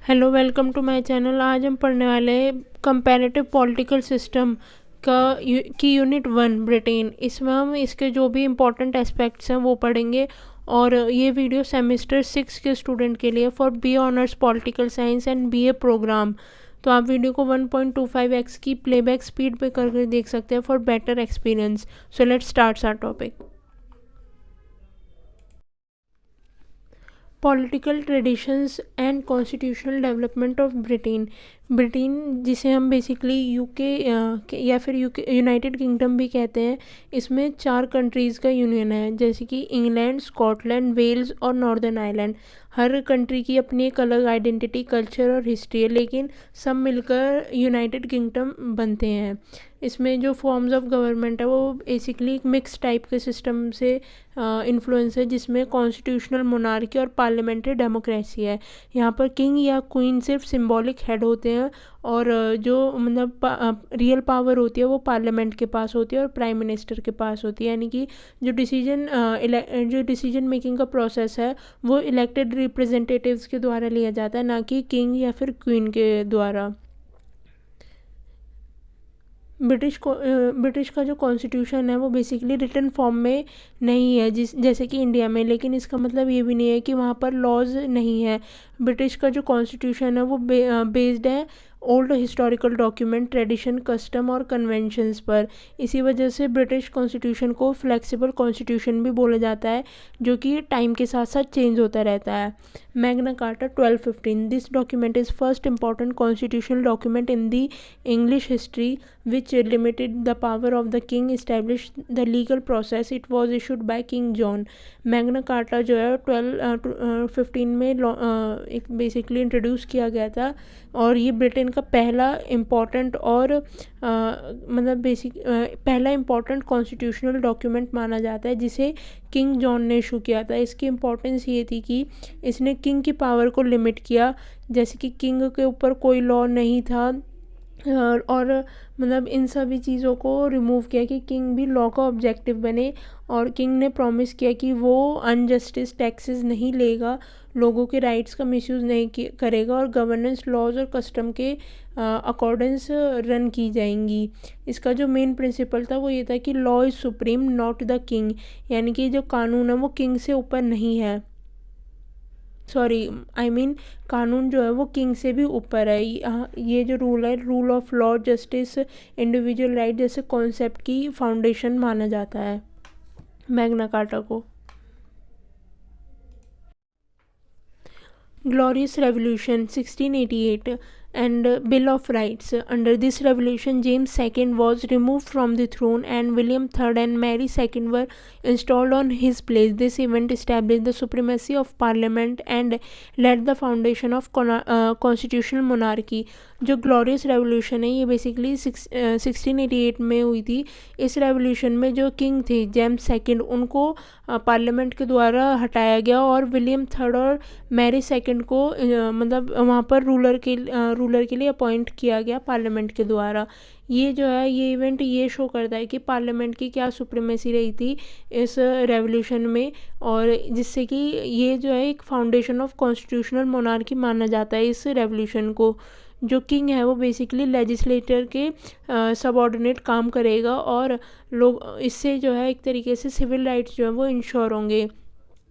Hello, welcome to my channel. आज हम पढ़ने वाले हैं कंपैरेटिव पॉलिटिकल सिस्टम की यूनिट 1 ब्रिटेन। इसमें हम इसके जो भी इम्पोर्टेंट एस्पेक्ट्स हैं वो पढ़ेंगे। और ये वीडियो सेमेस्टर 6 के स्टूडेंट के लिए for B honours political science and BA programme. तो आप वीडियो को 1.25x की प्लेबैक स्पीड पे करके देख सकते हैं for better experience. So let's start our topic. Political traditions and constitutional development of Britain. Britain जिसे हम बेसिकली यूके या फिर यूनाइटेड किंगडम भी कहते हैं, इसमें 4 कंट्रीज़ का यूनियन है, जैसे कि इंग्लैंड, स्कॉटलैंड, वेल्स और नॉर्दर्न आयरलैंड। हर कंट्री की अपनी एक अलग आइडेंटिटी, कल्चर और हिस्ट्री है, लेकिन सब मिलकर यूनाइटेड किंगडम बनते हैं। इसमें जो फॉर्म्स ऑफ गवर्नमेंट है वो बेसिकली एक मिक्स टाइप के सिस्टम से इन्फ्लुएंस है, जिसमें कॉन्स्टिट्यूशनल मोनार्की और पार्लियामेंट्री डेमोक्रेसी है। यहाँ पर किंग या क्वीन सिर्फ सिंबॉलिक हेड होते हैं, और जो मतलब रियल पावर होती है वो पार्लियामेंट के पास होती है और प्राइम मिनिस्टर के पास होती है। यानी कि जो डिसीजन मेकिंग का प्रोसेस है वो इलेक्टेड रिप्रेजेंटेटिव्स के द्वारा लिया जाता है, ना कि किंग या फिर क्वीन के द्वारा। ब्रिटिश का जो कॉन्स्टिट्यूशन है वो बेसिकली रिटन फॉर्म में नहीं है, जैसे कि इंडिया में, लेकिन इसका मतलब ये भी नहीं है कि वहाँ पर लॉज नहीं है। ब्रिटिश का जो कॉन्स्टिट्यूशन है वो बेस्ड है old historical document, tradition, custom और कन्वेंशंस पर। इसी वजह से ब्रिटिश कॉन्स्टिट्यूशन को फ्लेक्सिबल कॉन्स्टिट्यूशन भी बोला जाता है, जो कि टाइम के साथ साथ चेंज होता रहता है। Magna carta 1215, this document is first important constitutional document in the English history which limited the power of the king, established the legal process. It was issued by King John. Magna carta जो है 1215 में एक basically introduce किया गया था, और ये Britain का पहला इम्पॉर्टेंट और पहला इम्पॉर्टेंट कॉन्स्टिट्यूशनल डॉक्यूमेंट माना जाता है, जिसे किंग जॉन ने इशू किया था। इसकी इम्पोर्टेंस ये थी कि इसने किंग की पावर को लिमिट किया, जैसे कि किंग के ऊपर कोई लॉ नहीं था, और मतलब इन सभी चीज़ों को रिमूव किया कि किंग भी लॉ का ऑब्जेक्टिव बने। और किंग ने प्रॉमिस किया कि वो अनजस्टिस टैक्सेस नहीं लेगा, लोगों के राइट्स का मिसयूज़ नहीं करेगा, और गवर्नेंस, लॉज और कस्टम के अकॉर्डेंस रन की जाएंगी। इसका जो मेन प्रिंसिपल था वो ये था कि law is supreme not the king, यानी कि जो कानून है वो किंग से ऊपर नहीं है। कानून जो है वो किंग से भी ऊपर है। ये जो रूल है, rule of law, justice, individual right जैसे कॉन्सेप्ट की फाउंडेशन माना जाता है मैग्ना कार्टा को। Glorious Revolution 1688 and Bill of Rights. Under this revolution, James II was removed from the throne and William III and Mary II were installed on his place. This event established the supremacy of Parliament and laid the foundation of constitutional monarchy. जो glorious revolution है ये basically 1688 में हुई थी। इस revolution में जो king थे जेम्स सेकंड, उनको पार्लियामेंट के द्वारा हटाया गया, और विलियम थर्ड और मैरी सेकंड को मतलब वहाँ पर रूलर के लिए अपॉइंट किया गया पार्लियामेंट के द्वारा। ये जो है ये इवेंट ये शो करता है कि पार्लियामेंट की क्या सुप्रीमेसी रही थी इस रेवोल्यूशन में, और जिससे कि ये जो है एक फाउंडेशन ऑफ कॉन्स्टिट्यूशनल मोनार्की माना जाता है इस रेवोल्यूशन को। जो किंग है वो बेसिकली लेजिस्लेटर के सबऑर्डिनेट काम करेगा, और लोग इससे जो है एक तरीके से सिविल राइट्स जो है वो इंश्योर होंगे।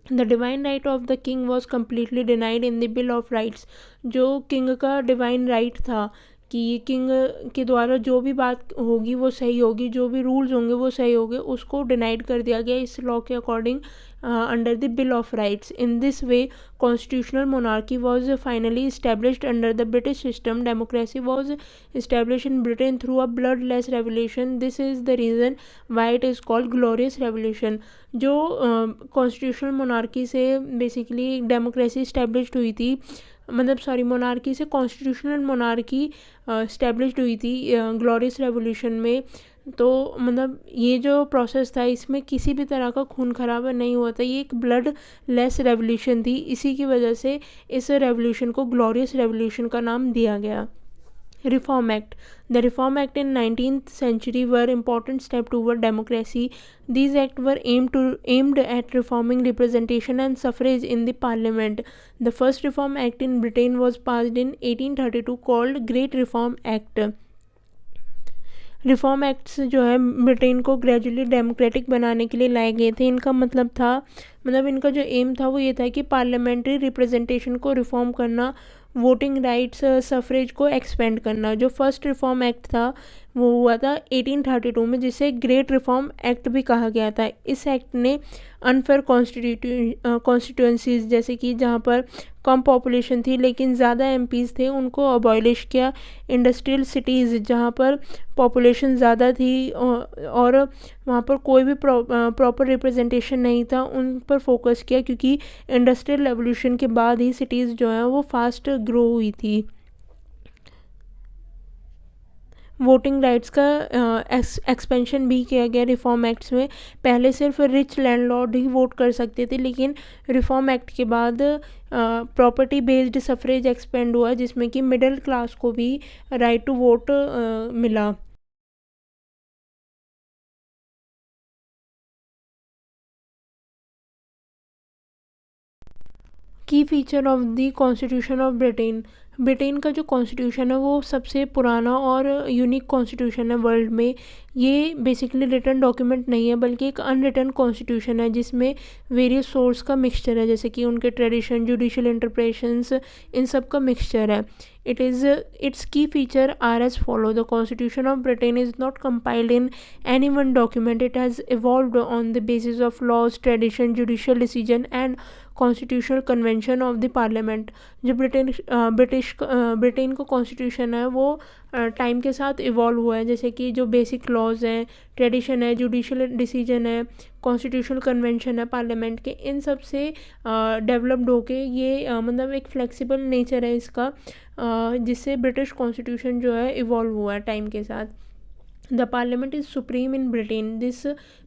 The divine right of the king was completely denied in the bill of rights. जो किंग का डिवाइन राइट था कि किंग के द्वारा जो भी बात होगी वो सही होगी, जो भी रूल्स होंगे वो सही होंगे, उसको डिनाइड कर दिया गया इस लॉ के according under the bill of rights. In this way constitutional monarchy was finally established under the British system. Democracy was established in Britain through a bloodless revolution. This is the reason why it is called glorious revolution. जो constitutional monarchy से basically democracy established हुई थी, monarchy से constitutional monarchy established हुई थी glorious revolution में। तो मतलब ये जो प्रोसेस था इसमें किसी भी तरह का खून खराबा नहीं हुआ था, ये एक ब्लड लेस रेवोल्यूशन थी। इसी की वजह से इस रेवोल्यूशन को ग्लोरियस रेवोल्यूशन का नाम दिया गया। Reform Act. The Reform Act in 19th century were important step toward democracy. These acts were aimed at reforming representation and suffrage in the parliament. The first Reform Act in Britain was passed in 1832 called Great Reform Act. Reform acts जो है Britain को gradually democratic बनाने के लिए लाए गए थे. इनका इनका जो एम था वो ये था कि पार्लियामेंट्री रिप्रेजेंटेशन को रिफॉर्म करना, वोटिंग राइट्स, सफरेज को एक्सपेंड करना. जो फर्स्ट रिफॉर्म एक्ट था वो हुआ था 1832 में, जिसे ग्रेट रिफॉर्म एक्ट भी कहा गया था. इस एक्ट ने अनफेयर कॉन्स्टिट्यूंसीज, जैसे कि जहाँ पर कम पॉपुलेशन थी लेकिन ज़्यादा एमपीज़ थे, उनको अबॉलिश किया. इंडस्ट्रियल सिटीज़ जहाँ पर पॉपुलेशन ज़्यादा थी और वहाँ पर कोई भी प्रॉपर रिप्रेजेंटेशन नहीं था, उन पर फोकस किया, क्योंकि इंडस्ट्रियल रेवोल्यूशन के बाद ही सिटीज़ जो हैं वो फास्ट ग्रो हुई थी. वोटिंग राइट्स का एक्सपेंशन भी किया गया रिफॉर्म एक्ट्स में. पहले सिर्फ रिच लैंडलॉर्ड ही वोट कर सकते थे, लेकिन रिफॉर्म एक्ट के बाद प्रॉपर्टी बेस्ड सफरेज एक्सपेंड हुआ, जिसमें कि मिडिल क्लास को भी राइट टू वोट मिला. की feature of the constitution of Britain. Britain का जो कॉन्स्टिट्यूशन है वो सबसे पुराना और यूनिक कॉन्स्टिट्यूशन है वर्ल्ड में. ये बेसिकली रिटन डॉक्यूमेंट नहीं है, बल्कि एक अनरिटन कॉन्स्टिट्यूशन है जिसमें वेरियस सोर्स का मिक्सचर है, जैसे कि उनके ट्रेडिशन, जुडिशियल इंटरप्रेशंस, इन सब का मिक्सचर है. Its key feature are as follow. The Constitution of Britain is not compiled in any one document. It has evolved on the basis of laws, tradition, judicial decision and constitutional convention of the parliament. जो Britain का constitution है वो time के साथ evolve हुआ है, जैसे कि जो बेसिक लॉज हैं, ट्रेडिशन है, जुडिशियल डिसीजन है, कॉन्स्टिट्यूशनल कन्वेंशन है पार्लियामेंट के, इन सब से डेवलप्ड होके ये एक फ्लेक्सिबल नेचर है इसका, जिससे ब्रिटिश कॉन्स्टिट्यूशन जो है इवॉल्व हुआ है टाइम के साथ. The Parliament is supreme in Britain. This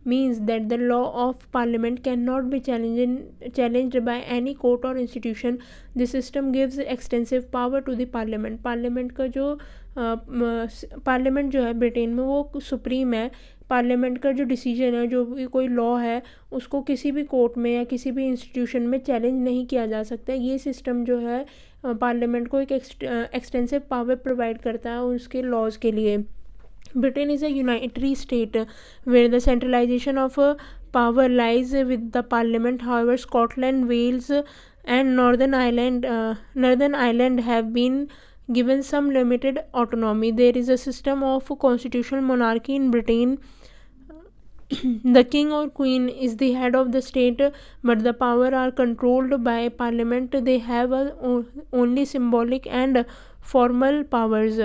means that the law of Parliament cannot be challenged by any court or institution. This system gives extensive power to the Parliament. Parliament जो है Britain में वो supreme है. Parliament का जो decision है, जो भी कोई लॉ है, उसको किसी भी कोर्ट में या किसी भी इंस्टीट्यूशन में चैलेंज नहीं किया जा सकता. ये सिस्टम जो है पार्लियामेंट को एक एक्सटेंसिव पावर प्रोवाइड करता है उसके लॉज के लिए. Britain is a unitary state where the centralization of power lies with the Parliament. However, Scotland, Wales, and Northern Ireland have been given some limited autonomy. There is a system of constitutional monarchy in Britain. The king or queen is the head of the state, but the power are controlled by Parliament. They have only symbolic and formal powers.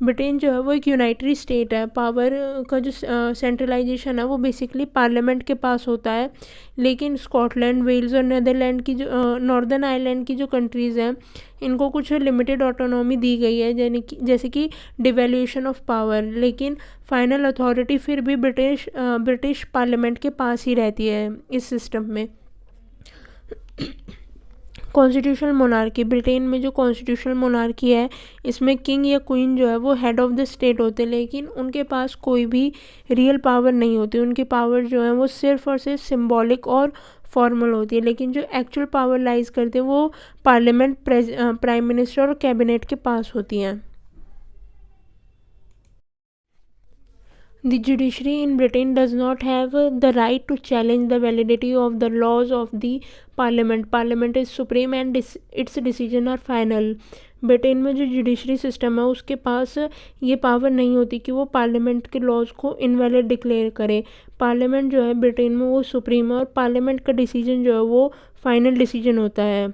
Britain जो है वो एक यूनाइटरी state है. Power का जो centralisation है वो basically parliament के पास होता है, लेकिन स्कॉटलैंड, वेल्स और नीदरलैंड की जो नॉर्दर्न आयरलैंड की जो कंट्रीज़ हैं, इनको कुछ लिमिटेड ऑटोनॉमी दी गई है, जैसे कि डिवेल्यूशन ऑफ पावर. लेकिन फाइनल अथॉरिटी फिर भी ब्रिटिश पार्लियामेंट के पास ही रहती है इस सिस्टम में. Constitutional monarchy. ब्रिटेन में जो कॉन्स्टिट्यूशनल मोनार्की है, इसमें किंग या क्वीन जो है वो हेड ऑफ़ द स्टेट होते हैं, लेकिन उनके पास कोई भी रियल पावर नहीं होती. उनकी पावर जो है वो सिर्फ और सिर्फ सिंबॉलिक और फॉर्मल होती है, लेकिन जो एक्चुअल पावर लाइज करते हैं वो पार्लियामेंट, प्राइम मिनिस्टर और कैबिनेट के पास होती हैं. The judiciary in Britain does not have the right to challenge the validity of the laws of the parliament. Parliament is supreme and its decision are final. Britain में जो judiciary system है उसके पास ये power नहीं होती कि वो parliament के लॉज को इनवैलिड डिक्लेयर करे. पार्लियामेंट जो है ब्रिटेन में वो सुप्रीम है और पार्लियामेंट का डिसीजन जो है वो फाइनल डिसीजन होता है.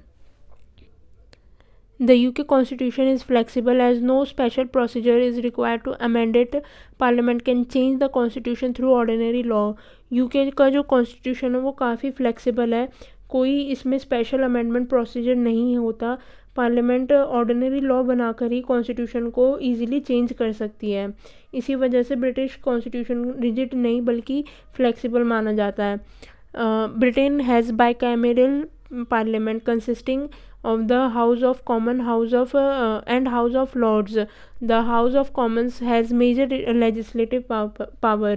The UK Constitution is flexible as no special procedure is required to amend it. Parliament can change the Constitution through ordinary law. UK का जो Constitution है वो काफ़ी flexible है, कोई इसमें स्पेशल अमेंडमेंट प्रोसीजर नहीं होता. पार्लियामेंट ऑर्डिनरी लॉ बनाकर ही कॉन्स्टिट्यूशन को ईजिली चेंज कर सकती है. इसी वजह से ब्रिटिश कॉन्स्टिट्यूशन रिजिड नहीं बल्कि फ्लेक्सिबल माना जाता है. Britain has bicameral parliament consisting of the House of Commons, and House of Lords. The House of Commons has major legislative power.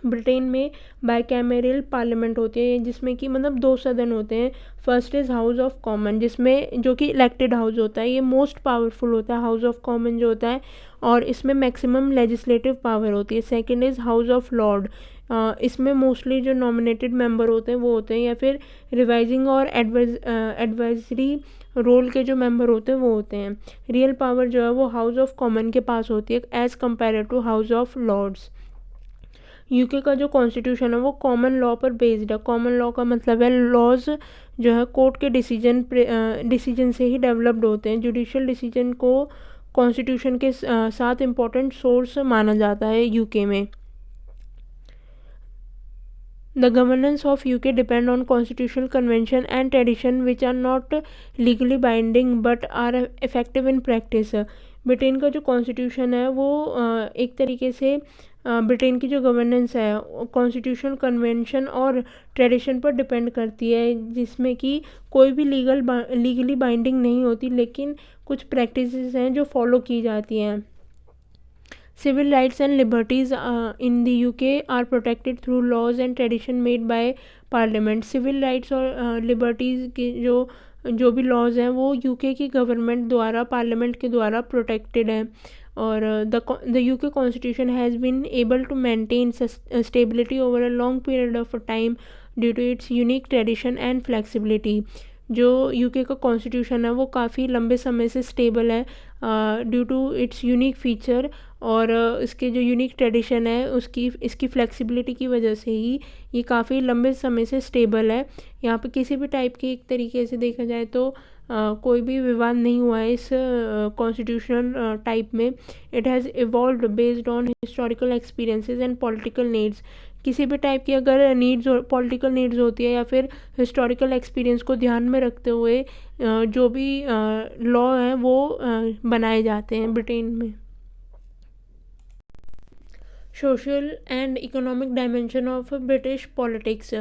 Britain में बाइकैमरल पार्लियामेंट होती है, जिसमें कि मतलब 2 सदन होते हैं. First is house of common, जिसमें जो कि इलेक्टेड हाउस होता है, ये मोस्ट पावरफुल होता है हाउस ऑफ कॉमन जो होता है, और इसमें मैक्सिमम लेजिस्लेटिव पावर होती है. Second is house of Lord, इसमें मोस्टली जो नॉमिनेटेड मेंबर होते हैं वो होते हैं, या फिर रिवाइजिंग और एडवाइजरी रोल के जो मेंबर होते हैं वो होते हैं. रियल पावर जो है वो हाउस ऑफ कॉमन के पास होती है as compare to House of Lords. UK का जो कॉन्स्टिट्यूशन है वो कॉमन लॉ पर बेस्ड है. कॉमन लॉ का मतलब है लॉज जो है कोर्ट के डिसीजन से ही डेवलप्ड होते हैं. जुडिशियल डिसीजन को कॉन्स्टिट्यूशन के साथ इम्पोर्टेंट सोर्स माना जाता है यूके में. The governance of UK depend on constitutional convention and tradition which are not legally binding but are effective in practice. Britain का जो कॉन्स्टिट्यूशन है वो एक तरीके से ब्रिटेन की जो गवर्नेंस है कॉन्स्टिट्यूशनल कन्वेंशन और ट्रेडिशन पर डिपेंड करती है, जिसमें कि कोई भी लीगली बाइंडिंग नहीं होती, लेकिन कुछ प्रैक्टिसेस हैं जो फॉलो की जाती हैं. Civil rights and liberties in the UK are protected through laws and tradition made by parliament. Civil rights और liberties के जो भी laws हैं वो UK की गवर्नमेंट द्वारा पार्लियामेंट के द्वारा प्रोटेक्टेड है. और the UK constitution has been able to maintain stability over a long period of time due to its unique tradition and flexibility. जो यूके का कॉन्स्टिट्यूशन है वो काफ़ी लंबे समय से स्टेबल है due to its unique feature, और इसके जो यूनिक ट्रेडिशन है इसकी फ्लेक्सिबिलिटी की वजह से ही ये काफ़ी लंबे समय से स्टेबल है. यहाँ पे किसी भी टाइप के एक तरीके से देखा जाए तो कोई भी विवाद नहीं हुआ है इस कॉन्स्टिट्यूशनल टाइप में. It has evolved based on historical experiences and political needs. किसी भी टाइप की अगर पॉलिटिकल नीड्स होती है या फिर हिस्टोरिकल एक्सपीरियंस को ध्यान में रखते हुए जो भी लॉ हैं वो बनाए जाते हैं ब्रिटेन में. Social and economic dimension of British politics.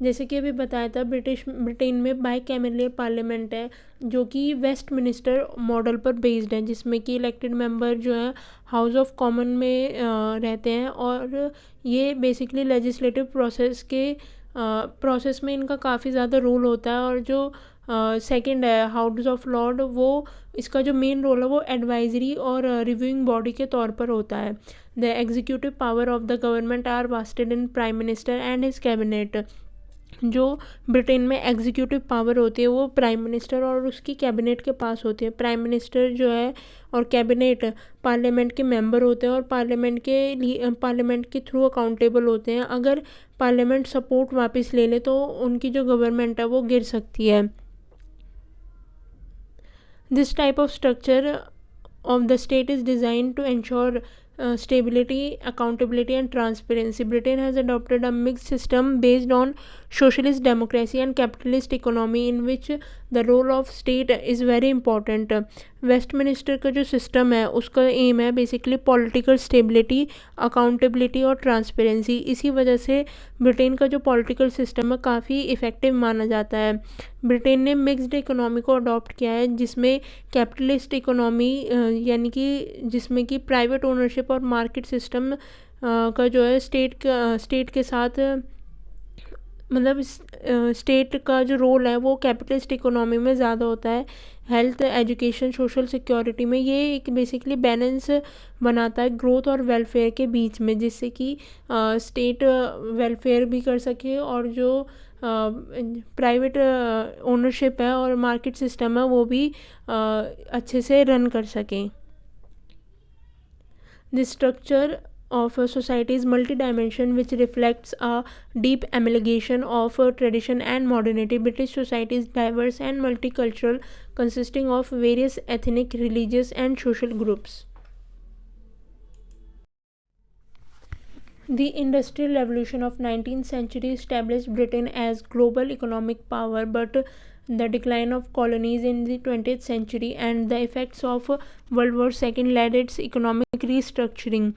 जैसे कि अभी बताया था ब्रिटेन में बाइकैमरल पार्लियामेंट है जो कि वेस्टमिनिस्टर मॉडल पर बेस्ड है, जिसमें कि इलेक्टेड मेंबर जो है हाउस ऑफ कॉमन में रहते हैं, और ये बेसिकली लेजिस्लेटिव प्रोसेस में इनका काफ़ी ज़्यादा रोल होता है. और जो सेकंड है हाउस ऑफ लॉर्ड, वो इसका जो मेन रोल है वो एडवाइजरी और रिव्यूइंग बॉडी के तौर पर होता है. The executive power of the government are vested in prime minister and his cabinet. जो ब्रिटेन में एग्जीक्यूटिव पावर होती है वो प्राइम मिनिस्टर और उसकी कैबिनेट के पास होती है. प्राइम मिनिस्टर जो है और कैबिनेट पार्लियामेंट के मेंबर होते हैं और पार्लियामेंट के थ्रू अकाउंटेबल होते हैं. अगर पार्लियामेंट सपोर्ट वापस ले ले तो उनकी जो गवर्नमेंट है वो गिर सकती है. This type of structure of the state is designed to ensure stability, accountability and transparency. Britain has adopted a mixed system based on socialist democracy and capitalist economy in which the role of state is very important. Westminster का जो system है उसका M है basically political stability, accountability और transparency. इसी वजह से Britain का जो पॉलिटिकल सिस्टम है काफ़ी इफ़ेक्टिव माना जाता है. ब्रिटेन ने मिक्स्ड इकोनॉमी को अडॉप्ट किया है, जिसमें कैपिटलिस्ट इकोनॉमी यानी कि जिसमें कि प्राइवेट ओनरशिप और मार्केट सिस्टम का जो है स्टेट के साथ मतलब स्टेट का जो रोल है वो कैपिटलिस्ट इकोनॉमी में ज़्यादा होता है. हेल्थ, एजुकेशन, सोशल सिक्योरिटी में ये एक बेसिकली बैलेंस बनाता है ग्रोथ और वेलफेयर के बीच में, जिससे कि स्टेट वेलफेयर भी कर सके और जो प्राइवेट ओनरशिप है और मार्केट सिस्टम है वो भी अच्छे से रन कर सकें. This structure of a society's multi-dimension which reflects a deep amalgamation of tradition and modernity. British society is diverse and multicultural, consisting of various ethnic, religious and social groups. The Industrial Revolution of 19th century established Britain as global economic power, but the decline of colonies in the 20th century and the effects of World War II led its economic restructuring.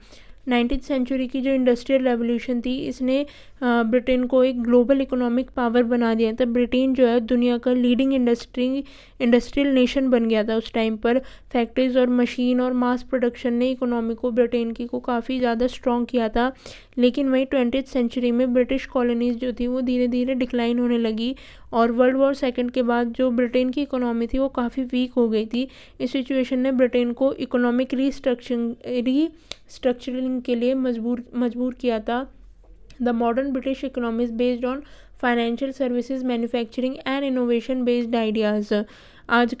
19th century की जो industrial revolution थी इसने Britain को एक global economic power बना दिया था। Britain जो है दुनिया का लीडिंग इंडस्ट्रियल नेशन बन गया था उस टाइम पर। फैक्ट्रीज और मशीन और मास प्रोडक्शन ने इकोनॉमी को ब्रिटेन की को काफ़ी ज़्यादा स्ट्रॉन्ग किया था। लेकिन वहीं 20th सेंचुरी में ब्रिटिश कॉलोनीज़ जो थी वो धीरे धीरे डिक्लाइन होने लगी और वर्ल्ड वॉर सेकेंड के बाद जो ब्रिटेन की इकोनॉमी थी वो काफ़ी वीक हो गई थी। इस सिचुएशन ने ब्रिटेन को इकोनॉमिक रीस्ट्रक्चरिंग के लिए मजबूर किया था। The modern British economy is based on financial services, manufacturing and innovation based ideas. आज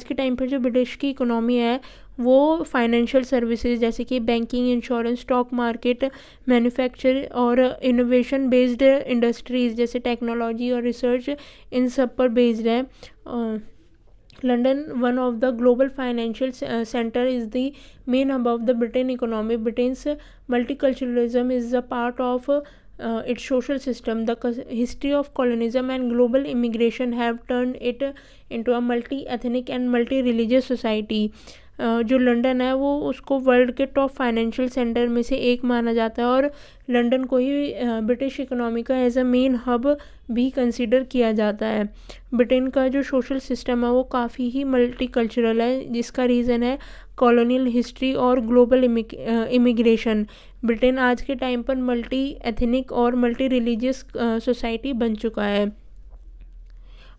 के टाइम पर जो ब्रिटिश की इकोनॉमी है वो फाइनेंशियल सर्विसेज जैसे कि banking, insurance, stock market, manufacture और इनोवेशन बेस्ड इंडस्ट्रीज़ जैसे टेक्नोलॉजी और रिसर्च, इन सब पर बेस्ड है। London, one of the global financial center, is the main hub of the Britain economy. Britain's multiculturalism is a part of its social system. The history of colonialism and global immigration have turned it into a multi-ethnic and multi-religious society. जो London है वो उसको world के top financial centre में से एक माना जाता है और लंदन को ही ब्रिटिश इकोनॉमी का एज अ मेन हब भी कंसीडर किया जाता है। ब्रिटेन का जो सोशल सिस्टम है वो काफ़ी ही मल्टीकल्चरल है, जिसका रीज़न है कॉलोनियल हिस्ट्री और ग्लोबल इमिग्रेशन। ब्रिटेन आज के टाइम पर मल्टी एथनिक और मल्टी रिलीजियस सोसाइटी बन चुका है।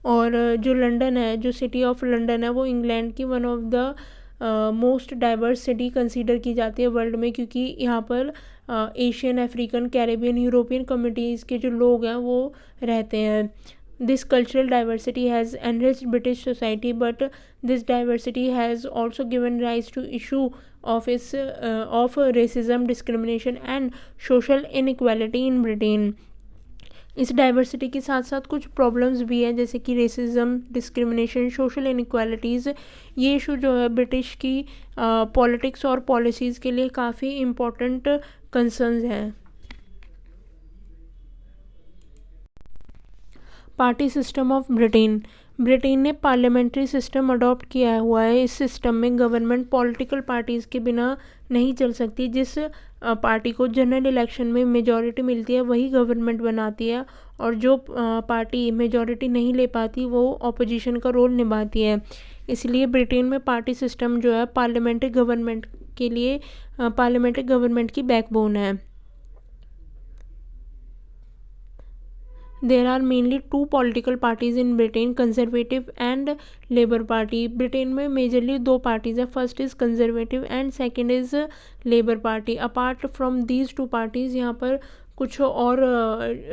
और जो लंदन है, जो सिटी ऑफ लंदन है, वो इंग्लैंड की one of the most diverse city consider की जाती है वर्ल्ड में, क्योंकि यहाँ पर Asian, African, Caribbean, European communities के जो लोग हैं वो रहते हैं। This cultural diversity has enriched British society, but this diversity has also given rise to issue of racism, discrimination and social inequality in Britain. इस डाइवर्सिटी के साथ साथ कुछ प्रॉब्लम्स भी हैं जैसे कि रेसिज्म, डिस्क्रिमिनेशन, सोशल इनइक्वालिटीज़। ये इशू जो है ब्रिटिश की पॉलिटिक्स और पॉलिसीज़ के लिए काफ़ी इम्पोर्टेंट कंसर्न्स हैं। Party system of Britain. Britain ने पार्लियामेंट्री सिस्टम अडॉप्ट किया हुआ है। इस सिस्टम में गवर्नमेंट पॉलिटिकल पार्टीज़ के बिना नहीं चल सकती। जिस पार्टी को जनरल इलेक्शन में मेजॉरिटी मिलती है वही गवर्नमेंट बनाती है, और जो पार्टी मेजॉरिटी नहीं ले पाती वो ऑपोजिशन का रोल निभाती है। इसलिए ब्रिटेन में पार्टी सिस्टम जो है पार्लियामेंट्री गवर्नमेंट की बैकबोन है। There are mainly two political parties in Britain, Conservative and Labour Party. Britain में मेजरली दो पार्टीज़ है, first is conservative and second is labour party. Apart from these two parties यहाँ पर कुछ और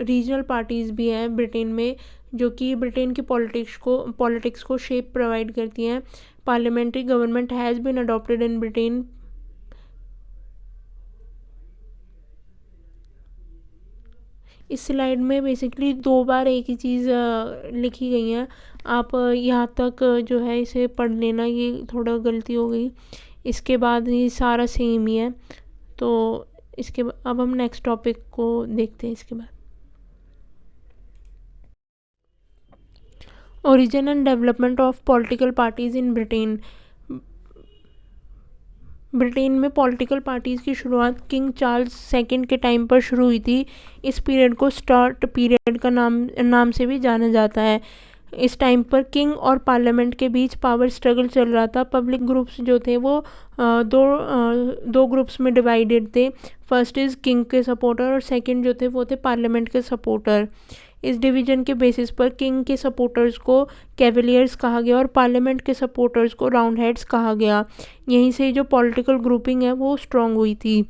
regional parties भी हैं ब्रिटेन में, जो कि ब्रिटेन की पॉलिटिक्स को शेप प्रोवाइड करती हैं। Parliamentary government has been adopted in Britain. इस स्लाइड में बेसिकली दो बार एक ही चीज़ लिखी गई है। आप यहाँ तक जो है इसे पढ़ लेना, ये थोड़ा गलती हो गई। इसके बाद ये सारा सेम ही है। तो अब हम नेक्स्ट टॉपिक को देखते हैं। इसके बाद origin and development of political parties in Britain. Britain में पॉलिटिकल पार्टीज़ की शुरुआत किंग चार्ल्स सेकंड के टाइम पर शुरू हुई थी। इस पीरियड को स्टार्ट पीरियड का नाम से भी जाना जाता है। इस टाइम पर किंग और पार्लियामेंट के बीच पावर स्ट्रगल चल रहा था। पब्लिक ग्रुप्स जो थे वो दो ग्रुप्स में डिवाइडेड थे। फर्स्ट इज़ किंग के सपोर्टर और सेकंड जो थे वो थे पार्लियामेंट के सपोर्टर। इस डिवीज़न के बेसिस पर किंग के सपोर्टर्स को कैवलियर्स कहा गया और पार्लियामेंट के सपोर्टर्स को राउंड हेड्स कहा गया। यहीं से जो पॉलिटिकल ग्रुपिंग है वो स्ट्रॉन्ग हुई थी।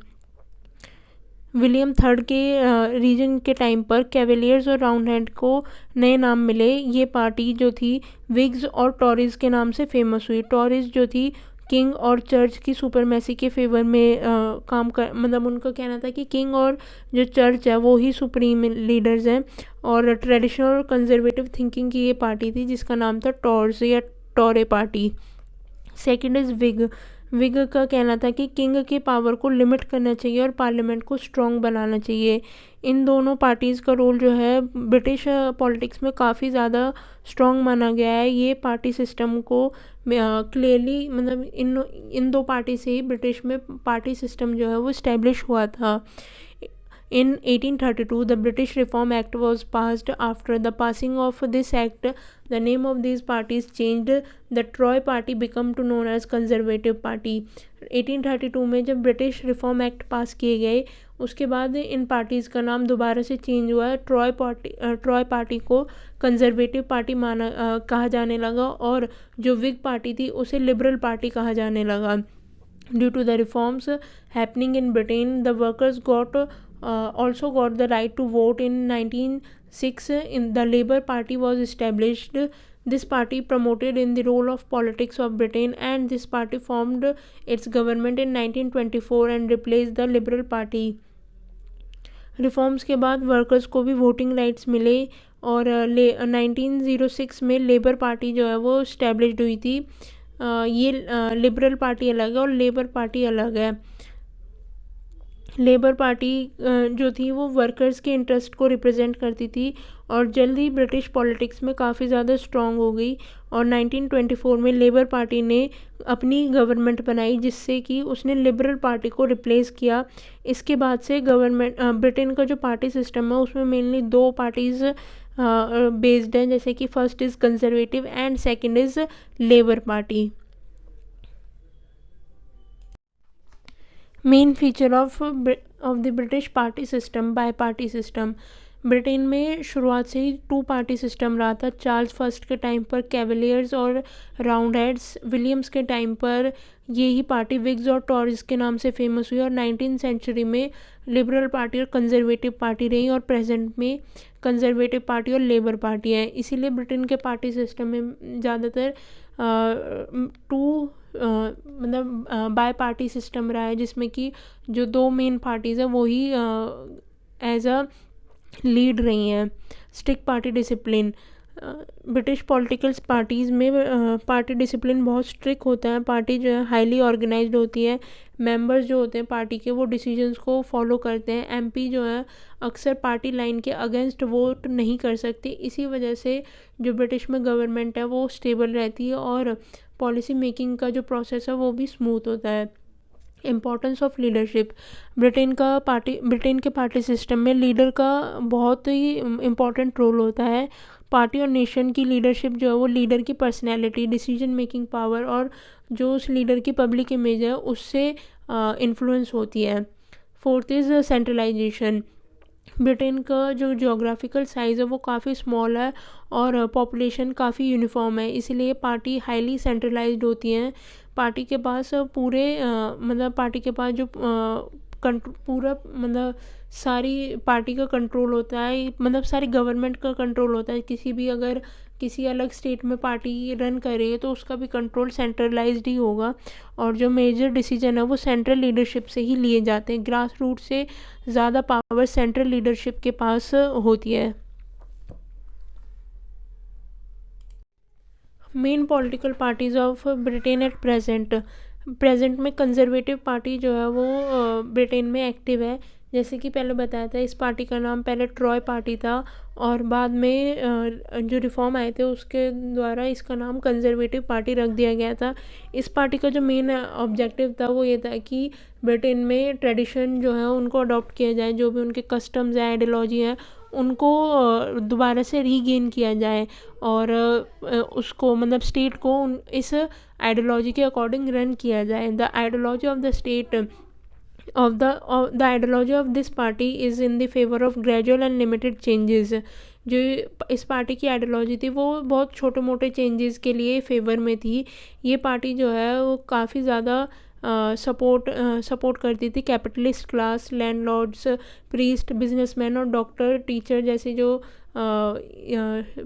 विलियम थर्ड के रीजन के टाइम पर कैवलियर्स और राउंड हेड को नए नाम मिले। ये पार्टी जो थी विग्स और टॉरीज़ के नाम से फेमस हुई। टॉरीज़ जो थी किंग और चर्च की सुपरमेसी के फेवर में मतलब उनका कहना था कि किंग और जो चर्च है वो ही सुप्रीम लीडर्स हैं। और ट्रेडिशनल और कंजर्वेटिव थिंकिंग की ये पार्टी थी जिसका नाम था टॉर्स या Tory party. Second is Whig. Whig का कहना था कि किंग के पावर को लिमिट करना चाहिए और पार्लियामेंट को स्ट्रॉन्ग बनाना चाहिए। इन दोनों पार्टीज़ का रोल जो है ब्रिटिश पॉलिटिक्स में काफ़ी ज़्यादा स्ट्रॉन्ग माना गया है। ये पार्टी सिस्टम को क्लियरली मतलब इन दो पार्टी से ही ब्रिटिश में पार्टी सिस्टम जो है वो इस्टेब्लिश हुआ था। In 1832, the British Reform Act was passed. After the passing of this act, the name of these parties changed. The Troy Party became to known as Conservative Party. 1832 में जब British reform act पास किए गए उसके बाद इन parties का नाम दोबारा से चेंज हुआ। ट्रॉय पार्टी को कंजर्वेटिव पार्टी कहा जाने लगा और जो विग पार्टी थी उसे लिबरल पार्टी कहा जाने लगा। Due to the reforms happening in Britain, the workers also got the right to vote. In 1906, the Labour Party was established. This party promoted in the role of politics of Britain, and this party formed its government in 1924 and replaced the Liberal Party. Reforms के बाद workers को भी voting rights मिले और 1906 में labour party जो है वो इस्टेब्लिश्ड हुई थी। ये लिबरल पार्टी अलग है और लेबर पार्टी अलग है। लेबर पार्टी जो थी वो वर्कर्स के इंटरेस्ट को रिप्रेजेंट करती थी और जल्दी ब्रिटिश पॉलिटिक्स में काफ़ी ज़्यादा स्ट्रॉन्ग हो गई और 1924 में लेबर पार्टी ने अपनी गवर्नमेंट बनाई जिससे कि उसने लिबरल पार्टी को रिप्लेस किया। इसके बाद से ब्रिटेन का जो पार्टी सिस्टम है उसमें मेनली दो पार्टीज़ बेस्ड हैं, जैसे कि first is conservative and second is labour party. Main feature of the British party system, bi party system. Britain में शुरुआत से ही टू पार्टी सिस्टम रहा था। चार्ल्स फर्स्ट के टाइम पर कैवलियर्स और राउंडहेड्स, विलियम्स के टाइम पर यही पार्टी विग्स और टॉरीज के नाम से फेमस हुई और 19th सेंचुरी में लिबरल पार्टी और कंजर्वेटिव पार्टी रही और प्रेजेंट में कंजर्वेटिव पार्टी और लेबर पार्टी है। इसीलिए ब्रिटेन के पार्टी सिस्टम में ज़्यादातर बाय पार्टी सिस्टम रहा है जिसमें कि जो दो मेन पार्टीज़ हैं वो ही एज अ लीड रही हैं। Strict party discipline, British political parties में पार्टी डिसिप्लिन बहुत स्ट्रिक्ट होता है। पार्टी जो है हाईली ऑर्गेनाइज्ड होती है। मेंबर्स जो होते हैं पार्टी के वो डिसीजंस को फॉलो करते हैं। एमपी जो है अक्सर पार्टी लाइन के अगेंस्ट वोट नहीं कर सकते। इसी वजह से जो ब्रिटिश में गवर्नमेंट है वो स्टेबल रहती है और पॉलिसी मेकिंग का जो प्रोसेस है वो भी स्मूथ होता है। इम्पॉर्टेंस ऑफ लीडरशिप, ब्रिटेन के पार्टी सिस्टम में लीडर का बहुत ही इम्पॉर्टेंट रोल होता है। पार्टी और नेशन की लीडरशिप जो है वो लीडर की पर्सनैलिटी, डिसीजन मेकिंग पावर और जो उस लीडर की पब्लिक इमेज है उससे इन्फ्लुएंस होती है। फोर्थ इज़ सेंट्रलाइजेशन, ब्रिटेन का जो जोग्राफिकल साइज़ है वो काफ़ी स्मॉल है और पॉपुलेशन काफ़ी यूनिफॉर्म है, इसीलिए पार्टी हाईली सेंट्रलाइज्ड होती हैं। पार्टी के पास सारी पार्टी का कंट्रोल होता है, सारी गवर्नमेंट का कंट्रोल होता है। अगर किसी अलग स्टेट में पार्टी रन कर रही है तो उसका भी कंट्रोल सेंट्रलाइज्ड ही होगा और जो मेजर डिसीजन है वो सेंट्रल लीडरशिप से ही लिए जाते हैं। ग्रास रूट से ज़्यादा पावर सेंट्रल लीडरशिप के पास होती है। Main political parties of Britain at present में कंजर्वेटिव पार्टी जो है वो ब्रिटेन में एक्टिव है। जैसे कि पहले बताया था, इस पार्टी का नाम पहले ट्रॉय पार्टी था और बाद में जो रिफॉर्म आए थे उसके द्वारा इसका नाम कंजर्वेटिव पार्टी रख दिया गया था। इस पार्टी का जो मेन ऑब्जेक्टिव था वो ये था कि ब्रिटेन में ट्रेडिशन जो है उनको अडॉप्ट किया जाए, जो भी उनके कस्टम्स हैं, आइडियोलॉजी है उनको दोबारा से रीगेन किया जाए और उसको स्टेट को इस आइडियोलॉजी के अकॉर्डिंग रन किया जाए। The ideology of the state the ideology of this party is in the favor of gradual and limited changes। जो इस पार्टी की आइडियोलॉजी थी वो बहुत छोटे मोटे चेंजेस के लिए फेवर में थी। ये पार्टी जो है वो काफ़ी ज़्यादा सपोर्ट करती थी capitalist class, landlords, priest, businessman और डॉक्टर, टीचर जैसे जो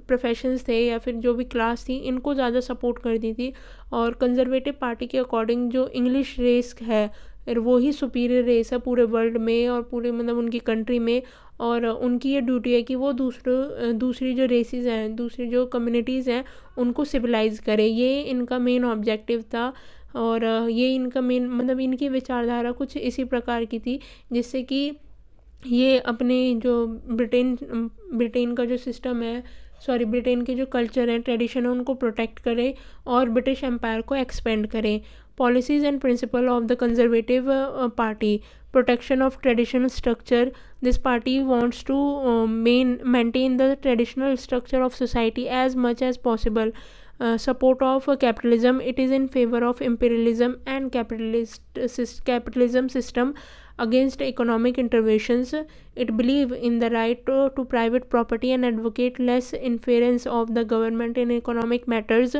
प्रोफेशंस थे या फिर जो भी क्लास थी इनको ज़्यादा सपोर्ट करती थी। और कंजर्वेटिव पार्टी के अकॉर्डिंग जो इंग्लिश रेस है वो ही सुपीरियर रेस है पूरे वर्ल्ड में और पूरे उनकी कंट्री में, और उनकी ये ड्यूटी है कि वो दूसरी जो रेसेस हैं, दूसरी जो कम्युनिटीज़ हैं उनको सिविलाइज़ करें। ये इनका मेन ऑब्जेक्टिव था और ये इनका मेन मतलब इनकी विचारधारा कुछ इसी प्रकार की थी, जिससे कि ये अपने जो ब्रिटेन का जो सिस्टम है, सॉरी ब्रिटेन के जो कल्चर है, ट्रेडिशन है, उनको प्रोटेक्ट करे और ब्रिटिश एम्पायर को एक्सपेंड करे. Policies and principle of the conservative party: protection of traditional structure. This party wants to maintain the traditional structure of society as much as possible. Support of capitalism: it is in favor of imperialism and capitalism system against economic interventions. It believe in the right to private property and advocate less interference of the government in economic matters.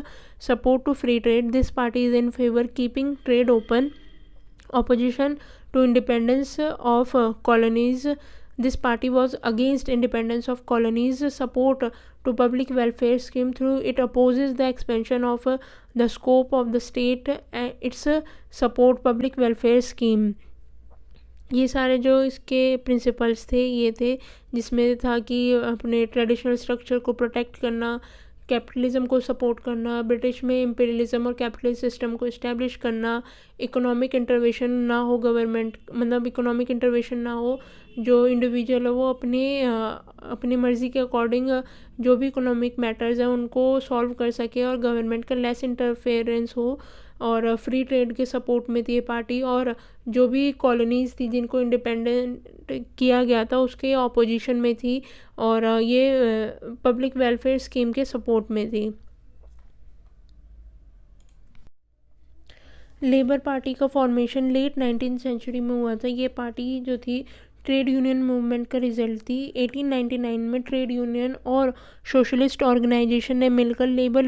Support to free trade: this party is in favor keeping trade open. Opposition to independence of colonies: this party was against independence of colonies. Support to public welfare scheme: through it opposes the expansion of the scope of the state. Its support public welfare scheme. ये सारे जो इसके principles थे ये थे, जिसमें था कि अपने ट्रेडिशनल स्ट्रक्चर को प्रोटेक्ट करना, कैपिटलिज्म को सपोर्ट करना, ब्रिटिश में इम्पीरियलिज्म और कैपिटलिस्ट सिस्टम को इस्टेब्लिश करना, इकोनॉमिक इंटरवेंशन ना हो गवर्नमेंट, मतलब इकोनॉमिक इंटरवेंशन ना हो, जो इंडिविजुअल है वो अपनी मर्ज़ी के अकॉर्डिंग जो भी इकोनॉमिक मैटर्स हैं उनको सॉल्व कर सके और गवर्नमेंट का लेस इंटरफेरेंस हो. और फ्री ट्रेड के सपोर्ट में थी ये पार्टी, और जो भी कॉलोनीज़ थी जिनको इंडिपेंडेंट किया गया था उसके ऑपोजिशन में थी, और ये पब्लिक वेलफेयर स्कीम के सपोर्ट में थी. लेबर पार्टी का फॉर्मेशन लेट 19th सेंचुरी में हुआ था. ये पार्टी जो थी ट्रेड यूनियन मूवमेंट का रिजल्ट थी. 1899 में ट्रेड यूनियन और सोशलिस्ट ऑर्गेनाइजेशन ने मिलकर लेबर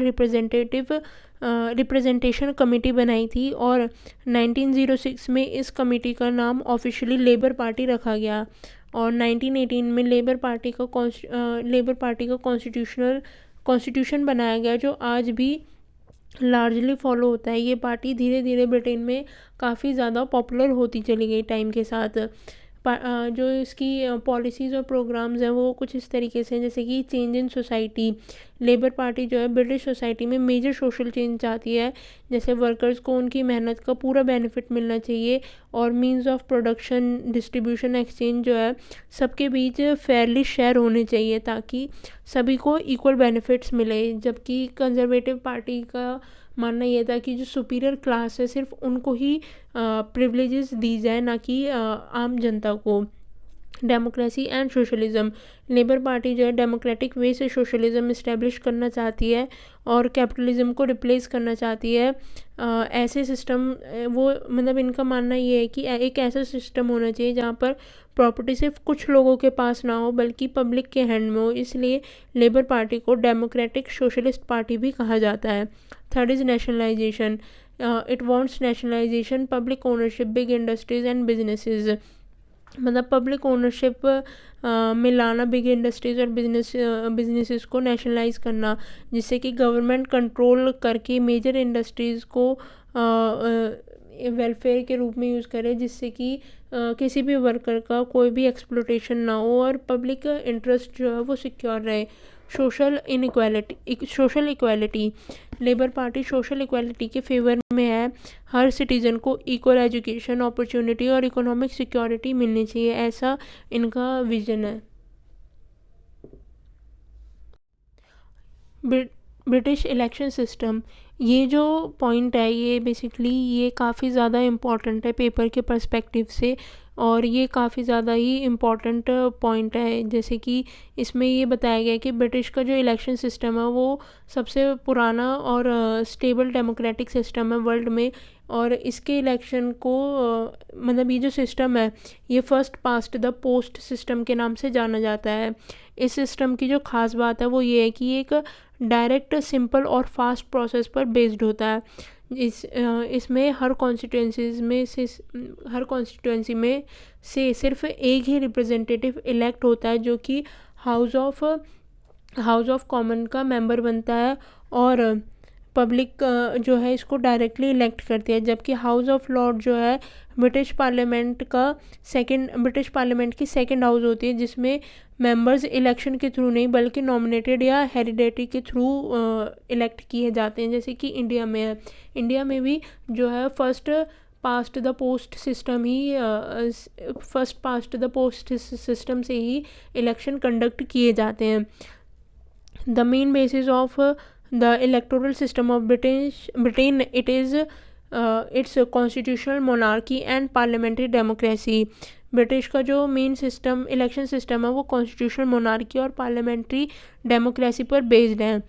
रिप्रेजेंटेशन कमेटी बनाई थी, और 1906 में इस कमेटी का नाम ऑफिशियली लेबर पार्टी रखा गया. और 1918 में लेबर पार्टी का कॉन्स्टिट्यूशन बनाया गया, जो आज भी लार्जली फॉलो होता है. ये पार्टी धीरे धीरे ब्रिटेन में काफ़ी ज़्यादा पॉपुलर होती चली गई टाइम के साथ. जो इसकी पॉलिसीज़ और प्रोग्राम्स हैं वो कुछ इस तरीके से हैं, जैसे कि change in society. Labour party जो है ब्रिटिश सोसाइटी में मेजर सोशल चेंज चाहती है, जैसे वर्कर्स को उनकी मेहनत का पूरा बेनिफिट मिलना चाहिए, और means of production, distribution, exchange जो है सबके बीच फेयरली शेयर होने चाहिए ताकि सभी को इक्वल बेनिफिट्स मिले. जबकि कंजर्वेटिव पार्टी का मानना ये था कि जो सुपीरियर क्लास है सिर्फ उनको ही प्रिविलेजेस दी जाए, ना कि आम जनता को. Democracy and socialism: labour party जो है डेमोक्रेटिक वे से सोशलिज्म इस्टेब्लिश करना चाहती है और कैपिटलिज्म को रिप्लेस करना चाहती है. ऐसे सिस्टम वो मतलब इनका मानना ये है कि एक ऐसा सिस्टम होना चाहिए जहाँ पर प्रॉपर्टी सिर्फ कुछ लोगों के पास ना हो बल्कि पब्लिक के हैंड में हो. इसलिए लेबर पार्टी को डेमोक्रेटिक सोशलिस्ट पार्टी भी कहा जाता है. Third is nationalisation. It wants nationalisation, public ownership, big industries and businesses. मतलब पब्लिक ओनरशिप में लाना बिग इंडस्ट्रीज़ और बिजनेसेस को नेशनलाइज करना, जिससे कि गवर्नमेंट कंट्रोल करके मेजर इंडस्ट्रीज़ को वेलफेयर के रूप में यूज़ करे, जिससे कि किसी भी वर्कर का कोई भी एक्सप्लोटेशन ना हो और पब्लिक इंटरेस्ट जो है वो सिक्योर रहे. Social equality. Labour party social equality के फेवर में है. हर सिटीज़न को इक्वल एजुकेशन, अपॉर्चुनिटी और इकोनॉमिक सिक्योरिटी मिलनी चाहिए, ऐसा इनका विजन है. British election system. ये जो पॉइंट है ये बेसिकली ये काफ़ी ज़्यादा इम्पॉर्टेंट है पेपर के पर्सपेक्टिव से, और ये काफ़ी ज़्यादा ही इम्पॉर्टेंट पॉइंट है. जैसे कि इसमें ये बताया गया है कि ब्रिटिश का जो इलेक्शन सिस्टम है वो सबसे पुराना और स्टेबल डेमोक्रेटिक सिस्टम है वर्ल्ड में, और इसके इलेक्शन को मतलब ये जो सिस्टम है ये first past the post system के नाम से जाना जाता है. इस सिस्टम की जो ख़ास बात है वो ये है कि ये एक डायरेक्ट, सिंपल और फास्ट प्रोसेस पर बेस्ड होता है. इसमें हर कॉन्स्टिट्यूएंसी में से सिर्फ एक ही रिप्रेजेंटेटिव इलेक्ट होता है, जो कि हाउस ऑफ कॉमन का मेंबर बनता है, और पब्लिक जो है इसको डायरेक्टली इलेक्ट करती है, जबकि हाउस ऑफ लॉर्ड जो है ब्रिटिश पार्लियामेंट की सेकंड हाउस होती है, जिसमें मेंबर्स इलेक्शन के थ्रू नहीं बल्कि नॉमिनेटेड या हेरिडेटरी के थ्रू इलेक्ट किए जाते हैं, जैसे कि इंडिया में है। इंडिया में भी जो है first past the post system से ही इलेक्शन कंडक्ट किए जाते हैं। The main basis of the electoral system of Britain it is it's constitutional monarchy and parliamentary democracy. British का जो मेन सिस्टम इलेक्शन सिस्टम है वो कॉन्स्टिट्यूशनल मोनार्की और parliamentary democracy पर बेस्ड है,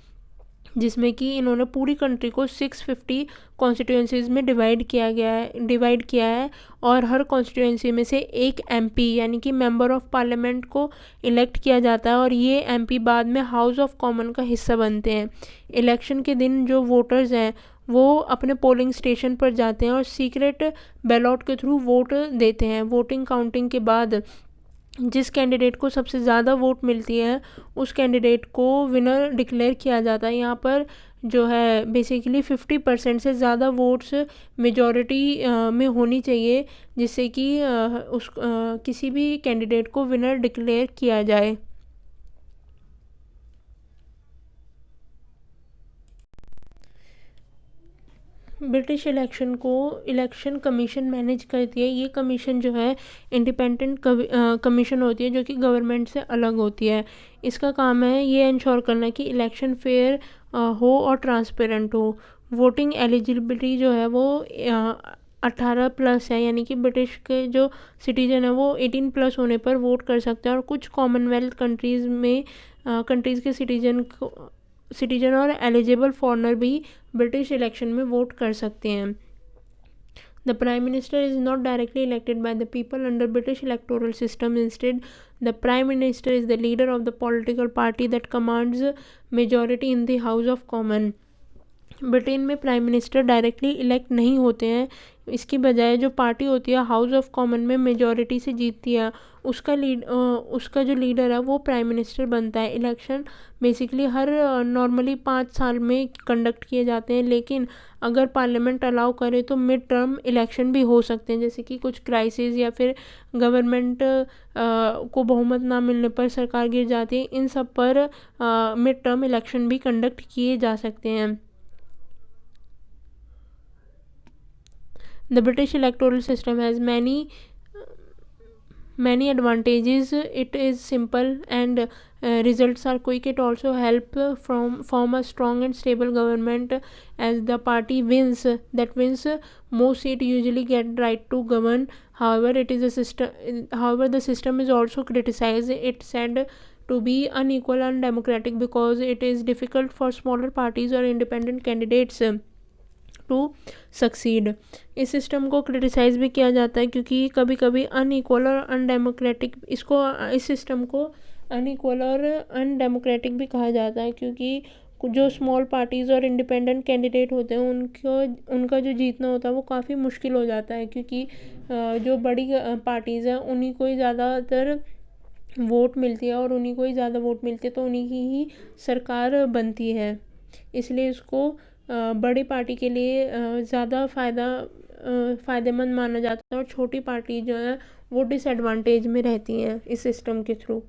जिसमें कि इन्होंने पूरी कंट्री को 650 कॉन्स्टिट्यूंसीज़ में डिवाइड किया है और हर कॉन्स्टिट्यूंसी में से एक एमपी यानी कि मेंबर ऑफ पार्लियामेंट को इलेक्ट किया जाता है और ये एमपी बाद में हाउस ऑफ कॉमन का हिस्सा बनते हैं। इलेक्शन के दिन जो वोटर्स हैं वो अपने पोलिंग स्टेशन पर जाते हैं और सीक्रेट बैलॉट के थ्रू वोट देते हैं। वोटिंग काउंटिंग के बाद जिस कैंडिडेट को सबसे ज़्यादा वोट मिलती है उस कैंडिडेट को विनर डिक्लेयर किया जाता है। यहाँ पर जो है बेसिकली 50% से ज़्यादा वोट्स मेजॉरिटी में होनी चाहिए, जिससे कि किसी भी कैंडिडेट को विनर डिक्लेयर किया जाए। ब्रिटिश इलेक्शन को इलेक्शन कमीशन मैनेज करती है। ये कमीशन जो है इंडिपेंडेंट कमीशन होती है जो कि गवर्नमेंट से अलग होती है। इसका काम है ये इंश्योर करना कि इलेक्शन फेयर हो और ट्रांसपेरेंट हो। वोटिंग एलिजिबिलिटी जो है वो 18+ है, यानी कि ब्रिटिश के जो सिटीजन है वो 18+ होने पर वोट कर सकते हैं और कुछ कॉमनवेल्थ कंट्रीज़ के सिटीजन और एलिजिबल फॉरनर भी ब्रिटिश इलेक्शन में वोट कर सकते हैं। The Prime Minister is not directly elected by the people under British electoral system. Instead, the Prime Minister is the leader of the political party that commands majority in the House of Commons. Britain में prime minister directly elect नहीं होते हैं, इसकी बजाय जो party होती है house of common में मेजॉरिटी से जीतती है उसका जो लीडर है वो प्राइम मिनिस्टर बनता है। इलेक्शन बेसिकली हर नॉर्मली 5 साल में कंडक्ट किए जाते हैं, लेकिन अगर पार्लियामेंट अलाउ करे तो मिड टर्म इलेक्शन भी हो सकते हैं, जैसे कि कुछ क्राइसिस या फिर गवर्नमेंट को बहुमत ना मिलने पर सरकार गिर जाती है, इन सब पर मिड टर्म इलेक्शन भी कंडक्ट किए जा सकते हैं। The British electoral system has many advantages. It is simple and results are quick. It also help form a strong and stable government, as the party that wins most seat usually get right to govern. However, the system is also criticized. It said to be unequal and undemocratic because it is difficult for smaller parties or independent candidates to succeed. इस system को criticise भी किया जाता है क्योंकि कभी कभी unequal और अनडेमोक्रेटिक इस सिस्टम को अनइक्वल और अनडेमोक्रेटिक भी कहा जाता है, क्योंकि जो स्मॉल पार्टीज़ और इंडिपेंडेंट कैंडिडेट होते हैं उनका जो जीतना होता है वो काफ़ी मुश्किल हो जाता है, क्योंकि जो बड़ी पार्टीज़ हैं उन्हीं को ही ज़्यादातर वोट मिलती है और उन्हीं को ही ज़्यादा वोट मिलती है तो उन्हीं की ही सरकार बनती है। इसलिए इसको बड़ी पार्टी के लिए ज़्यादा फ़ायदेमंद माना जाता है और छोटी पार्टी जो है वो डिसएडवांटेज में रहती हैं इस सिस्टम के थ्रू।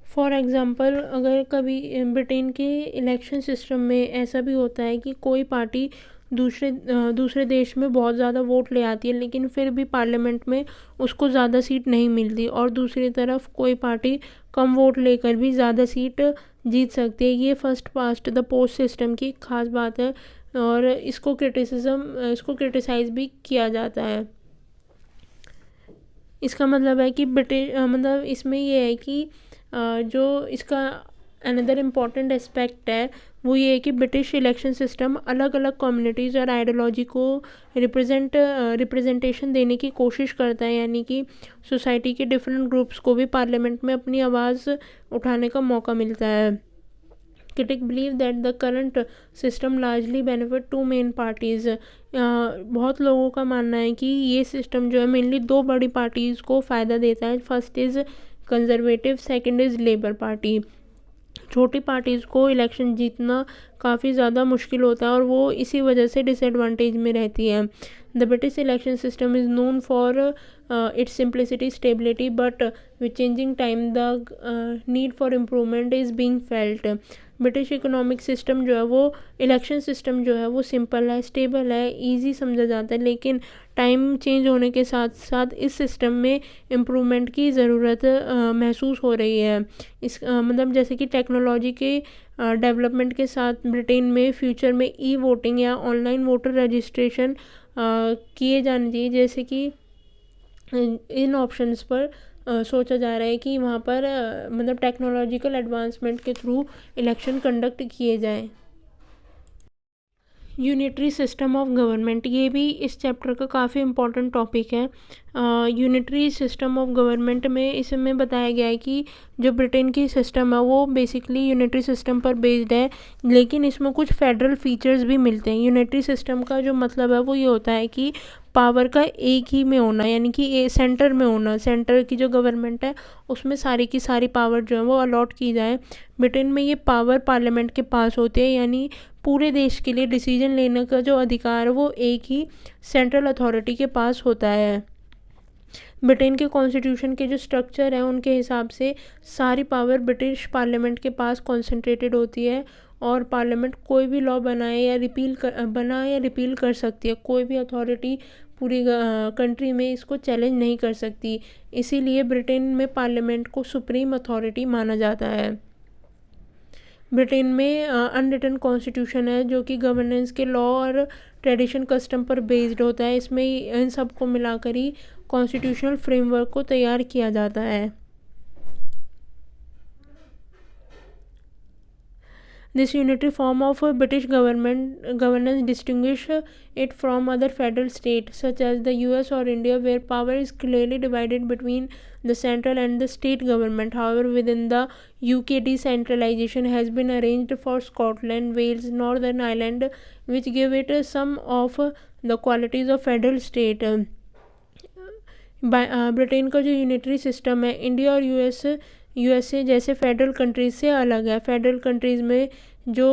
फॉर एग्ज़ाम्पल, अगर कभी ब्रिटेन के इलेक्शन सिस्टम में ऐसा भी होता है कि कोई पार्टी दूसरे देश में बहुत ज़्यादा वोट ले आती है लेकिन फिर भी पार्लियामेंट में उसको ज़्यादा सीट नहीं मिलती, और दूसरी तरफ कोई पार्टी कम वोट लेकर भी ज़्यादा सीट जीत सकती है। ये first past the post system की खास बात है और इसको क्रिटिसाइज़ भी किया जाता है। इसका मतलब है कि मतलब इसमें ये है कि जो इसका अनदर इम्पॉर्टेंट एस्पेक्ट है वो ये है कि ब्रिटिश इलेक्शन सिस्टम अलग अलग कम्युनिटीज़ और आइडियोलॉजी को रिप्रेजेंटेशन देने की कोशिश करता है, यानी कि सोसाइटी के डिफरेंट ग्रुप्स को भी पार्लियामेंट में अपनी आवाज़ उठाने का मौका मिलता है। Critic believe that the current system largely benefit to main parties. बहुत लोगों का मानना है कि ये सिस्टम जो है मेनली 2 बड़ी पार्टीज़ को फ़ायदा देता है। First is conservative, second is labour party. छोटी पार्टीज़ को इलेक्शन जीतना काफ़ी ज़्यादा मुश्किल होता है और वो इसी वजह से डिसएडवांटेज में रहती है। The British election system is known for its simplicity stability but with changing time the need for improvement is being felt. British economic system जो है वो इलेक्शन सिस्टम जो है वो सिंपल है, स्टेबल है, इजी समझा जाता है, लेकिन टाइम चेंज होने के साथ साथ इस सिस्टम में इम्प्रूवमेंट की ज़रूरत महसूस हो रही है। इस मतलब जैसे कि टेक्नोलॉजी के डेवलपमेंट के साथ ब्रिटेन में फ्यूचर में ई वोटिंग या ऑनलाइन वोटर रजिस्ट्रेशन किए जाने चाहिए, जैसे कि इन ऑप्शंस पर सोचा जा रहा है कि वहाँ पर मतलब टेक्नोलॉजिकल एडवांसमेंट के थ्रू इलेक्शन कंडक्ट किए जाएं। यूनिटरी सिस्टम ऑफ गवर्नमेंट, ये भी इस चैप्टर का काफ़ी इम्पोर्टेंट टॉपिक है। यूनिटरी सिस्टम ऑफ गवर्नमेंट में इसमें बताया गया है कि जो ब्रिटेन की सिस्टम है वो बेसिकली यूनिटरी सिस्टम पर बेस्ड है, लेकिन इसमें कुछ फेडरल फीचर्स भी मिलते हैं। यूनिटरी सिस्टम का जो मतलब है वो ये होता है कि पावर का एक ही में होना, यानी कि सेंटर में होना, सेंटर की जो गवर्नमेंट है उसमें सारी की सारी पावर जो है वो अलॉट की जाए। ब्रिटेन में ये पावर पार्लियामेंट के पास होती है, यानी पूरे देश के लिए डिसीजन लेने का जो अधिकार है वो एक ही सेंट्रल अथॉरिटी के पास होता है। ब्रिटेन के कॉन्स्टिट्यूशन के जो स्ट्रक्चर है उनके हिसाब से सारी पावर ब्रिटिश पार्लियामेंट के पास कॉन्सेंट्रेटेड होती है और पार्लियामेंट कोई भी लॉ बनाए या रिपील कर सकती है। कोई भी अथॉरिटी पूरी कंट्री में इसको चैलेंज नहीं कर सकती, इसीलिए ब्रिटेन में पार्लियामेंट को सुप्रीम अथॉरिटी माना जाता है। ब्रिटेन में अनरिटन कॉन्स्टिट्यूशन है जो कि गवर्नेंस के लॉ और ट्रेडिशन कस्टम पर बेस्ड होता है। इसमें इन सब को मिलाकर ही कॉन्स्टिट्यूशनल फ्रेमवर्क को तैयार किया जाता है। This unitary form of British governance distinguish it from other federal states such as the US or India, where power is clearly divided between the central and the state government. However, within the UK, decentralization has been arranged for Scotland, Wales, Northern Ireland, which give it some of the qualities of federal state. Britain का जो unitary system है India और USA जैसे federal countries से अलग है। Federal countries में जो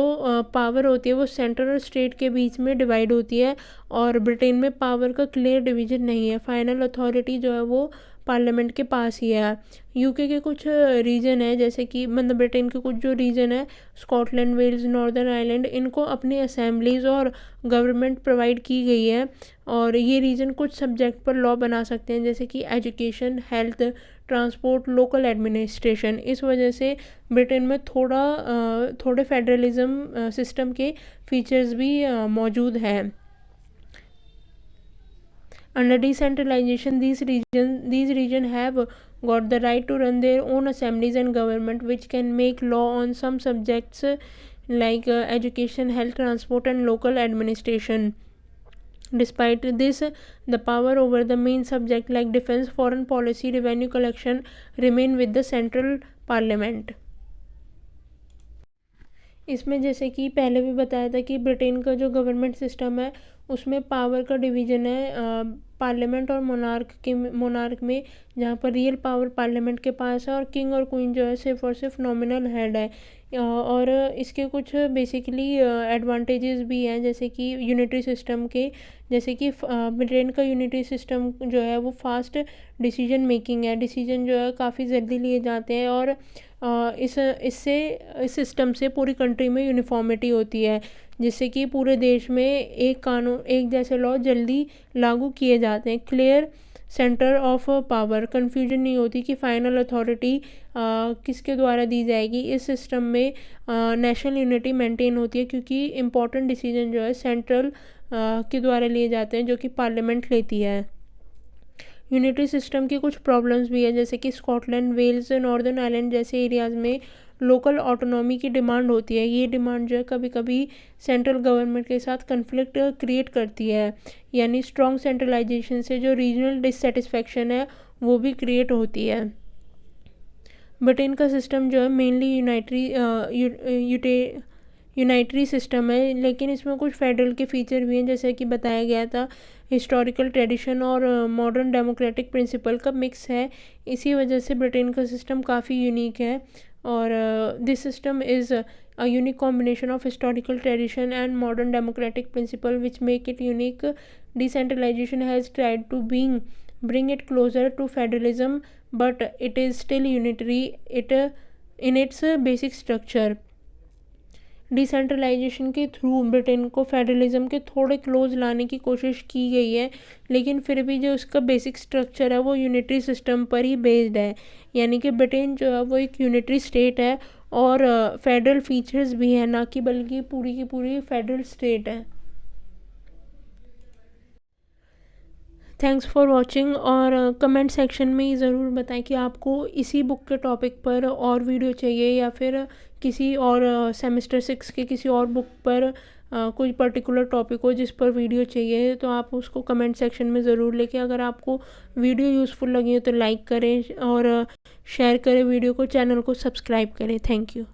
पावर होती है वो सेंटर और स्टेट के बीच में डिवाइड होती है और ब्रिटेन में पावर का क्लियर डिवीजन नहीं है। फाइनल अथॉरिटी जो है वो पार्लियामेंट के पास ही है। यूके के कुछ रीजन है, जैसे कि मतलब ब्रिटेन के कुछ जो रीजन है स्कॉटलैंड, वेल्स, नॉर्दर्न आयरलैंड, इनको अपनी असेंबलीज़ और गवर्नमेंट प्रोवाइड की गई है और ये रीजन कुछ सब्जेक्ट पर लॉ बना सकते हैं, जैसे कि education, health, transport, local administration. इस वजह से ब्रिटेन में थोड़े फेडरलिज्म सिस्टम के फीचर्स भी मौजूद हैं। Under decentralization, these regions have got the right to run their own assemblies and government, which can make law on some subjects like education, health, transport, and local administration. Despite this, the power over the main subject like defense, foreign policy, revenue collection remain with the central parliament. इसमें जैसे कि पहले भी बताया था कि Britain का जो गवर्नमेंट सिस्टम है उसमें पावर का डिवीज़न है पार्लियामेंट और मोनार्क में, जहाँ पर रियल पावर पार्लियामेंट के पास है और किंग और क्वीन जो है सिर्फ और सिर्फ नॉमिनल हेड है। और इसके कुछ बेसिकली एडवांटेजेस भी हैं, जैसे कि यूनिटरी सिस्टम के, जैसे कि ब्रिटेन का यूनिटरी सिस्टम जो है वो फास्ट डिसीजन मेकिंग है, डिसीजन जो है काफ़ी जल्दी लिए जाते हैं और इस सिस्टम से पूरी कंट्री में यूनिफॉर्मिटी होती है, जिससे कि पूरे देश में एक जैसे लॉ जल्दी लागू किए जाते हैं। Clear centre of power, confusion नहीं होती कि फाइनल अथॉरिटी किसके द्वारा दी जाएगी। इस सिस्टम में नेशनल यूनिटी मेंटेन होती है क्योंकि इम्पॉर्टेंट डिसीजन जो है सेंट्रल के द्वारा लिए जाते हैं जो कि पार्लियामेंट लेती है। यूनिटरी सिस्टम की कुछ प्रॉब्लम्स भी है, जैसे कि स्कॉटलैंड, वेल्स, नॉर्दर्न आयरलैंड जैसे एरियाज़ में लोकल ऑटोनॉमी की डिमांड होती है। ये डिमांड जो है कभी कभी सेंट्रल गवर्नमेंट के साथ कन्फ्लिक्ट क्रिएट करती है, यानी स्ट्रॉन्ग सेंट्रलाइजेशन से जो रीजनल डिससेटिस्फैक्शन है वो भी क्रिएट होती है। ब्रिटेन का सिस्टम जो है मेनली यूनाइटरी सिस्टम है, लेकिन इसमें कुछ फेडरल के फीचर भी हैं, जैसे कि बताया गया था। हिस्टोरिकल ट्रेडिशन और मॉडर्न डेमोक्रेटिक प्रिंसिपल का मिक्स है, इसी वजह से ब्रिटेन का सिस्टम काफ़ी यूनिक है। और this system is a unique combination of historical tradition and modern democratic principle which make it unique. Decentralization has tried to bring it closer to federalism, but it is still unitary in its basic structure. Decentralisation के through Britain को federalism के थोड़े close लाने की कोशिश की गई है, लेकिन फिर भी जो उसका बेसिक स्ट्रक्चर है वो यूनिटरी सिस्टम पर ही बेस्ड है। यानी कि ब्रिटेन जो है वो एक यूनिटरी स्टेट है और फेडरल फीचर्स भी हैं, ना कि बल्कि पूरी की पूरी फेडरल स्टेट है। Thanks for watching. और कमेंट सेक्शन में ज़रूर बताएं कि आपको इसी बुक के टॉपिक पर और वीडियो चाहिए या फिर किसी और सेमेस्टर 6 के किसी और बुक पर कोई पर्टिकुलर टॉपिक हो जिस पर वीडियो चाहिए, तो आप उसको कमेंट सेक्शन में ज़रूर लिखें। अगर आपको वीडियो यूज़फुल लगी हो तो लाइक करें और शेयर करें वीडियो को, चैनल को सब्सक्राइब करें। Thank you.